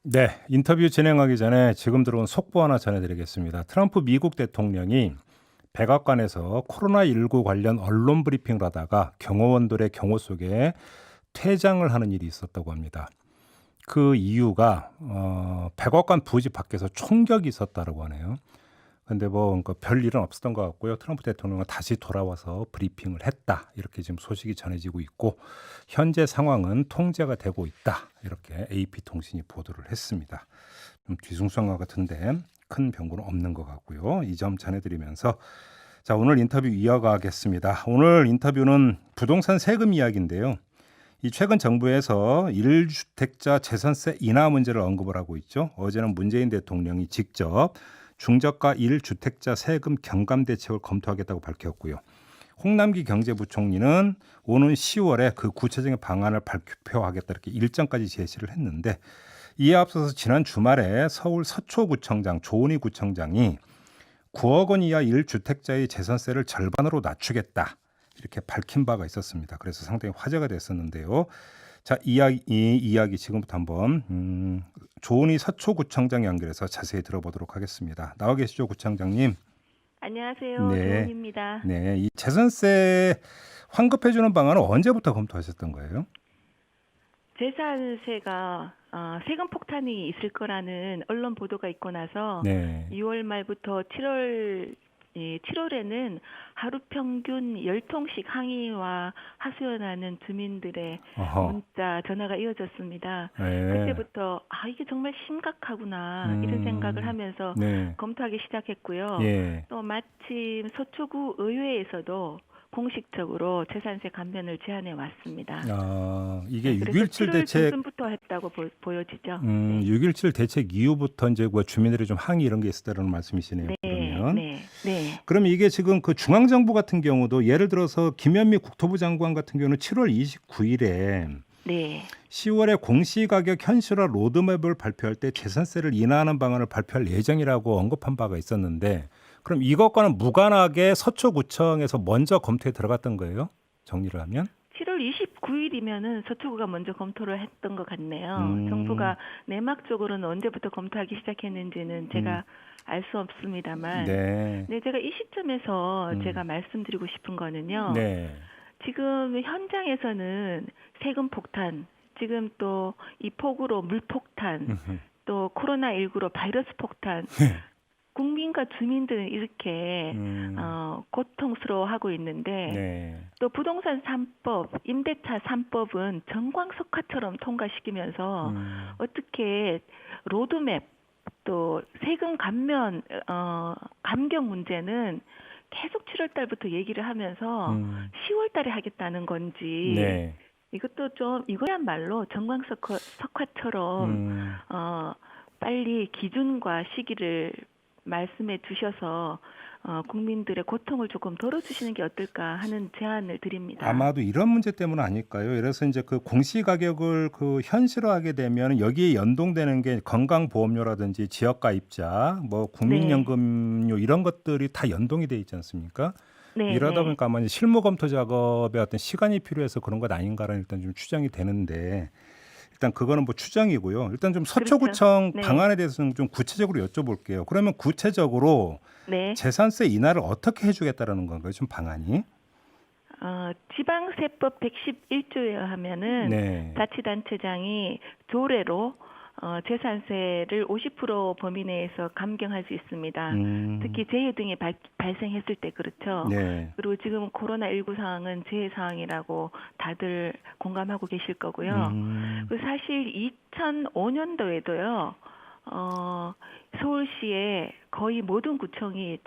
네, 인터뷰 진행하기 전에 지금 들어온 속보 하나 전해드리겠습니다. 트럼프 미국 대통령이 백악관에서 코로나19 관련 언론 브리핑을 하다가 경호원들의 경호 속에 퇴장을 하는 일이 있었다고 합니다. 그 이유가 백악관 부지 밖에서 총격이 있었다고 하네요. 근데 뭐 그러니까 별 일은 없었던 것 같고요. 트럼프 대통령은 다시 돌아와서 브리핑을 했다. 이렇게 지금 소식이 전해지고 있고 현재 상황은 통제가 되고 있다. 이렇게 AP통신이 보도를 했습니다. 좀 뒤숭숭한 것 같은데 큰 변고는 없는 것 같고요. 이 점 전해드리면서 자, 오늘 인터뷰 이어가겠습니다. 오늘 인터뷰는 부동산 세금 이야기인데요. 이 최근 정부에서 1주택자 재산세 인하 문제를 언급을 하고 있죠. 어제는 문재인 대통령이 직접 중저가 1주택자 세금 경감 대책을 검토하겠다고 밝혔고요. 홍남기 경제부총리는 오는 10월에 그 구체적인 방안을 발표하겠다 이렇게 일정까지 제시를 했는데 이에 앞서서 지난 주말에 서울 서초구청장 조은희 구청장이 9억 원 이하 1주택자의 재산세를 절반으로 낮추겠다 이렇게 밝힌 바가 있었습니다. 그래서 상당히 화제가 됐었는데요. 자, 이 이야기 지금부터 한번 조은희 서초구청장 연결해서 자세히 들어보도록 하겠습니다. 나와 계시죠, 구청장님? 안녕하세요. 네, 조은입니다. 네. 이 재산세 환급해주는 방안은 언제부터 검토하셨던 거예요? 재산세가 세금 폭탄이 있을 거라는 언론 보도가 있고 나서 네. 6월 말부터 7월에는 하루 평균 10통씩 항의와 하소연하는 주민들의 어허. 문자, 전화가 이어졌습니다. 네. 그때부터 이게 정말 심각하구나 이런 생각을 하면서 네. 검토하기 시작했고요. 예. 또 마침 서초구 의회에서도 공식적으로 재산세 감면을 제안해 왔습니다. 이게 그래서 6.17 7월 대책, 중순부터 했다고 보여지죠. 네. 6.17 대책 이후부터 이제 그 주민들이 좀 항의 이런 게 있었다는 말씀이시네요. 네, 그러면. 네, 네, 그럼 이게 지금 그 중앙정부 같은 경우도 예를 들어서 김현미 국토부 장관 같은 경우는 7월 29일에 네. 10월에 공시가격 현실화 로드맵을 발표할 때 재산세를 인하하는 방안을 발표할 예정이라고 언급한 바가 있었는데 그럼 이것과는 무관하게 서초구청에서 먼저 검토에 들어갔던 거예요? 정리를 하면? 7월 29일이면은 서초구가 먼저 검토를 했던 것 같네요. 음, 정부가 내막적으로는 언제부터 검토하기 시작했는지는 제가 알 수 없습니다만, 네. 네, 제가 이 시점에서 제가 말씀드리고 싶은 거는요. 네. 지금 현장에서는 세금 폭탄, 지금 또 이 폭우로 물폭탄, 또 코로나19로 바이러스 폭탄, 국민과 주민들은 이렇게 고통스러워하고 있는데 네. 또 부동산 3법, 임대차 3법은 정광석화처럼 통과시키면서 어떻게 로드맵 또 세금 감면 감경 문제는 계속 7월 달부터 얘기를 하면서 10월 달에 하겠다는 건지 네. 이것도 좀 이거야말로 정광석화처럼 빨리 기준과 시기를 말씀해 주셔서 국민들의 고통을 조금 덜어주시는 게 어떨까 하는 제안을 드립니다. 아마도 이런 문제 때문 아닐까요? 그래서 이제 그 공시 가격을 그 현실화하게 되면 여기에 연동되는 게 건강보험료라든지 지역가입자, 뭐 네, 국민연금료 이런 것들이 다 연동이 돼 있지 않습니까? 네, 이러다 네. 보니까 아마 이제 실무 검토 작업에 어떤 시간이 필요해서 그런 것 아닌가라는 일단 좀 추정이 되는데 일단 그거는 뭐 추정이고요. 일단 좀 그렇죠. 서초구청 네, 방안에 대해서는 좀 구체적으로 여쭤볼게요. 그러면 구체적으로 네. 재산세 인하를 어떻게 해주겠다라는 건가요? 좀 방안이? 지방세법 111조에 하면은 네. 자치단체장이 조례로 재산세를 50% 범위 내에서 감경할 수 있습니다. 특히 재해 등이 발생했을 때 그렇죠. 네. 그리고 지금 코로나19 상황은 재해 상황이라고 다들 공감하고 계실 거고요. 그리고 사실 2005년도에도요. 서울시의 거의 모든 구청이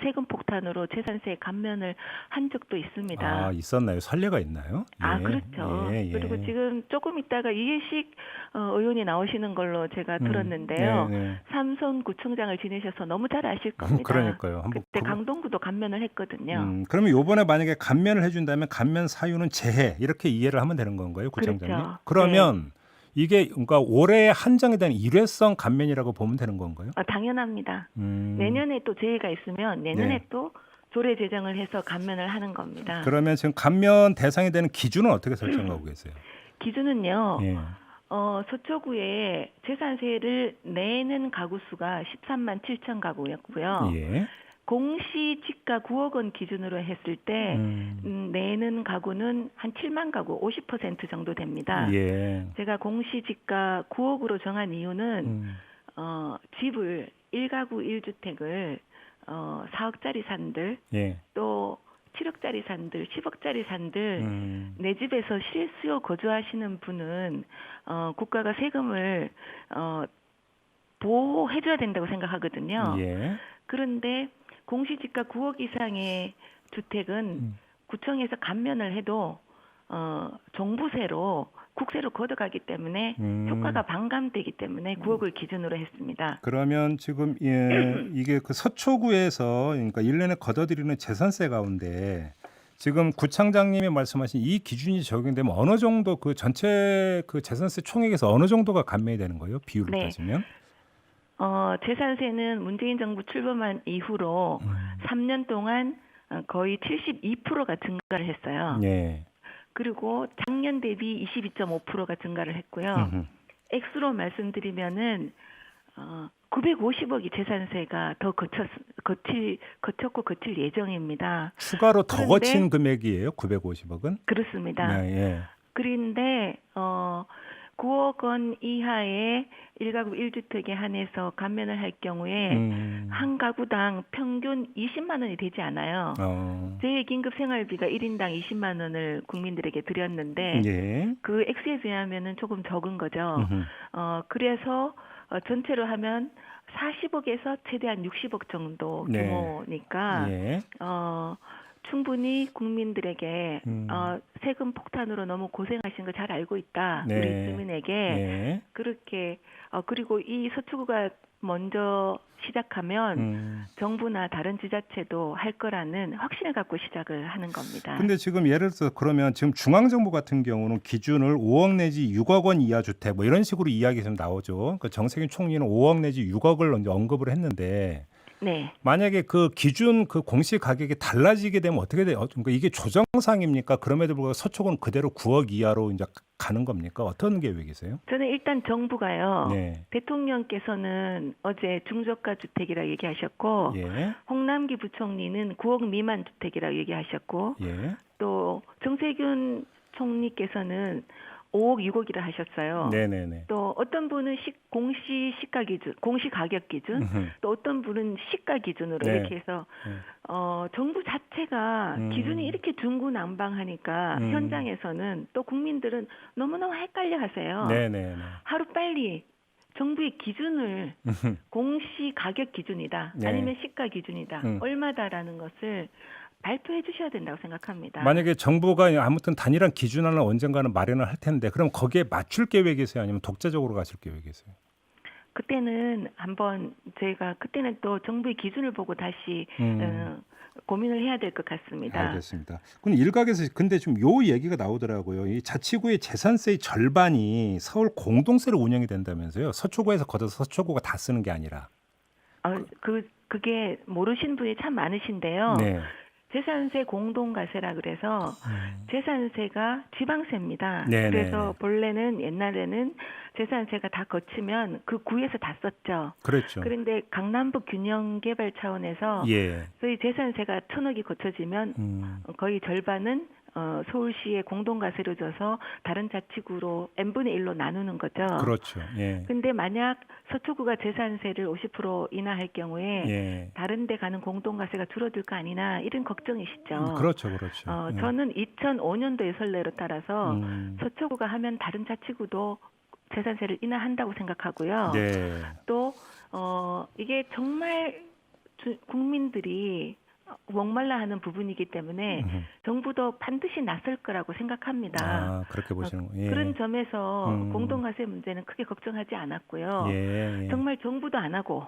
세금 폭탄으로 재산세 감면을 한 적도 있습니다. 있었나요? 선례가 있나요? 그렇죠. 예, 그리고 예. 지금 조금 있다가 이해식 의원이 나오시는 걸로 제가 네, 들었는데요. 네. 삼선 구청장을 지내셔서 너무 잘 아실 겁니다. 그러니까요. 한번 그때 강동구도 감면을 했거든요. 그러면 요번에 만약에 감면을 해준다면 감면 사유는 재해 이렇게 이해를 하면 되는 건가요, 구청장님? 그렇죠. 네. 그러면 이게 그러니까 올해 한정에 대한 일회성 감면이라고 보면 되는 건가요? 당연합니다. 음, 내년에 또 재해가 있으면 내년에 네. 또 조례 제정을 해서 감면을 하는 겁니다. 그러면 지금 감면 대상이 되는 기준은 어떻게 설정하고 계세요? 기준은요. 예. 서초구에 재산세를 내는 가구 수가 13만 7천 가구였고요. 예. 공시지가 9억 원 기준으로 했을 때 내는 가구는 한 7만 가구, 50% 정도 됩니다. 예. 제가 공시지가 9억으로 정한 이유는 집을 1가구 1주택을 4억짜리 산들 예. 또 7억짜리 산들, 10억짜리 산들 내 집에서 실수요 거주하시는 분은 국가가 세금을 보호해줘야 된다고 생각하거든요. 예. 그런데 공시지가 9억 이상의 주택은 구청에서 감면을 해도 종부세로 국세로 걷어가기 때문에 효과가 반감되기 때문에 9억을 기준으로 했습니다. 그러면 지금 이게 그 서초구에서 그러니까 1년에 걷어들이는 재산세 가운데 지금 구청장님이 말씀하신 이 기준이 적용되면 어느 정도 그 전체 그 재산세 총액에서 어느 정도가 감면이 되는 거예요? 비율로 네. 따지면? 재산세는 문재인 정부 출범한 이후로 3년 동안 거의 72%가 증가를 했어요. 네. 그리고 작년 대비 22.5%가 증가를 했고요. 액수로 말씀드리면은 950억이 재산세가 더 거쳤고 거칠 예정입니다. 추가로 더 그런데- 거친 금액이에요? 950억은? 그렇습니다. 네, 예. 그런데 9억 원 이하의 1가구 1주택에 한해서 감면을 할 경우에 한 가구당 평균 20만 원이 되지 않아요. 제2긴급 생활비가 1인당 20만 원을 국민들에게 드렸는데 예. 그 액수에 비하면은 조금 적은 거죠. 그래서 전체로 하면 40억에서 최대한 60억 정도 네. 규모니까 예. 충분히 국민들에게 세금 폭탄으로 너무 고생하신 거 잘 알고 있다. 네. 우리 주민에게 예. 그렇게 그리고 이 서초구가 먼저 시작하면 정부나 다른 지자체도 할 거라는 확신을 갖고 시작을 하는 겁니다. 근데 지금 예를 들어서 그러면 지금 중앙정부 같은 경우는 기준을 5억 내지 6억 원 이하 주택 뭐 이런 식으로 이야기 좀 나오죠. 그 정세균 총리는 5억 내지 6억을 이제 언급을 했는데 네. 만약에 그 기준 그 공시 가격이 달라지게 되면 어떻게 돼요? 그러니까 이게 조정상입니까? 그럼에도 불구하고 서초구는 그대로 9억 이하로 이제 가는 겁니까? 어떤 계획이세요? 저는 일단 정부가요. 네. 대통령께서는 어제 중저가 주택이라 얘기하셨고 예. 홍남기 부총리는 9억 미만 주택이라 얘기하셨고 예. 또 정세균 총리께서는 5억, 6억이라 하셨어요. 네네네. 또 어떤 분은 공시 시가 기준, 공시 가격 기준, 또 어떤 분은 시가 기준으로 네. 이렇게 해서 정부 자체가 기준이 이렇게 중구난방하니까 현장에서는 또 국민들은 너무너무 헷갈려하세요. 네네네. 하루 빨리 정부의 기준을 공시 가격 기준이다, 네. 아니면 시가 기준이다, 얼마다라는 것을 발표해 주셔야 된다고 생각합니다. 만약에 정부가 아무튼 단일한 기준안을 언젠가는 마련을 할 텐데 그럼 거기에 맞출 계획이세요? 아니면 독자적으로 가실 계획이세요? 그때는 한번 저희가 그때는 또 정부의 기준을 보고 다시 고민을 해야 될 것 같습니다. 알겠습니다. 그럼 일각에서 근데 좀 요 얘기가 나오더라고요. 이 자치구의 재산세의 절반이 서울 공동세로 운영이 된다면서요. 서초구에서 걷어서 서초구가 다 쓰는 게 아니라. 그게 모르신 분이 참 많으신데요. 네. 재산세 공동과세라 그래서 재산세가 지방세입니다. 네네. 그래서 본래는 옛날에는 재산세가 다 거치면 그 구에서 다 썼죠. 그렇죠. 그런데 강남북 균형 개발 차원에서 예. 저희 재산세가 1,000억이 거쳐지면 거의 절반은 서울시의 공동과세로 줘서 다른 자치구로 n분의 1로 나누는 거죠. 그렇죠. 예. 근데 만약 서초구가 재산세를 50% 인하할 경우에 예. 다른 데 가는 공동과세가 줄어들 거 아니나 이런 걱정이시죠. 그렇죠. 그렇죠. 저는 2005년도의 선례로 따라서 서초구가 하면 다른 자치구도 재산세를 인하한다고 생각하고요. 네. 또 이게 정말 국민들이 목말라 하는 부분이기 때문에 정부도 반드시 나설 거라고 생각합니다. 아, 그렇게 보시는 거예요. 예. 그런 점에서 공동과세 문제는 크게 걱정하지 않았고요. 예. 정말 정부도 안 하고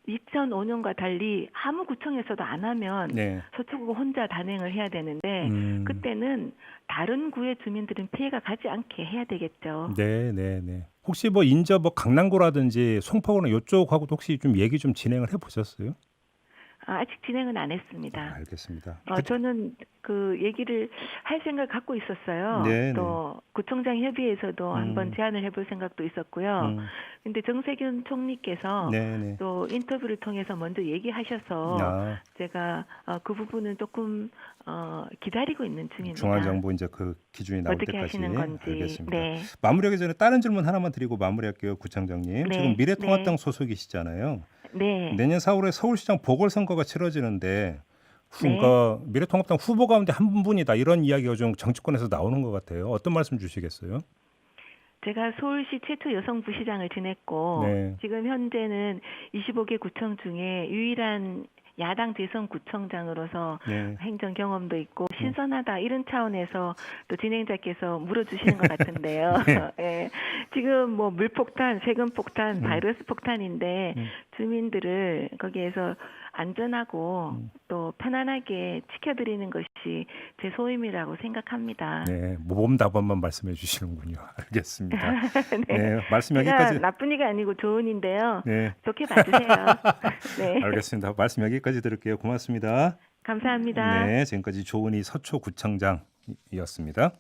2005년과 달리 아무 구청에서도 안 하면 네. 서초구가 혼자 단행을 해야 되는데 그때는 다른 구의 주민들은 피해가 가지 않게 해야 되겠죠. 네, 네, 네. 혹시 뭐 인접 뭐 강남구라든지 송파구나 이쪽하고도 혹시 좀 얘기 좀 진행을 해 보셨어요? 아직 진행은 안 했습니다. 알겠습니다. 저는 그 얘기를 할 생각 갖고 있었어요. 네, 또 구청장 협의회에서도 한번 제안을 해볼 생각도 있었고요. 근데 정세균 총리께서 네, 네. 또 인터뷰를 통해서 먼저 얘기하셔서 아, 제가 그 부분은 조금 기다리고 있는 중입니다. 중앙정부 이제 그 기준이 나올 어떻게 때까지. 하시는 건지. 알겠습니다. 네. 마무리하기 전에 다른 질문 하나만 드리고 마무리할게요, 구청장님. 네, 지금 미래통합당 네. 소속이시잖아요. 네. 내년 4월에 서울시장 보궐선거가 치러지는데 네. 그러니까 미래통합당 후보 가운데 한 분이다 이런 이야기가 좀 정치권에서 나오는 것 같아요. 어떤 말씀 주시겠어요? 제가 서울시 최초 여성 부시장을 지냈고 네. 지금 현재는 25개 구청 중에 유일한 야당 대선 구청장으로서 네. 행정 경험도 있고 신선하다 이런 차원에서 또 진행자께서 물어주시는 것 같은데요. 네. 예, 지금 뭐 물폭탄, 세금 폭탄, 바이러스 폭탄인데 주민들을 거기에서 안전하고 또 편안하게 지켜드리는 것이 제 소임이라고 생각합니다. 네, 모범답안만 말씀해 주시는군요. 알겠습니다. 네. 네, 말씀 제가 여기까지. 나쁜 이가 아니고 좋은 인데요. 네, 좋게 봐주세요. 네. 알겠습니다. 말씀 여기까지 들을게요. 고맙습니다. 감사합니다. 네, 지금까지 조은희 서초구청장이었습니다.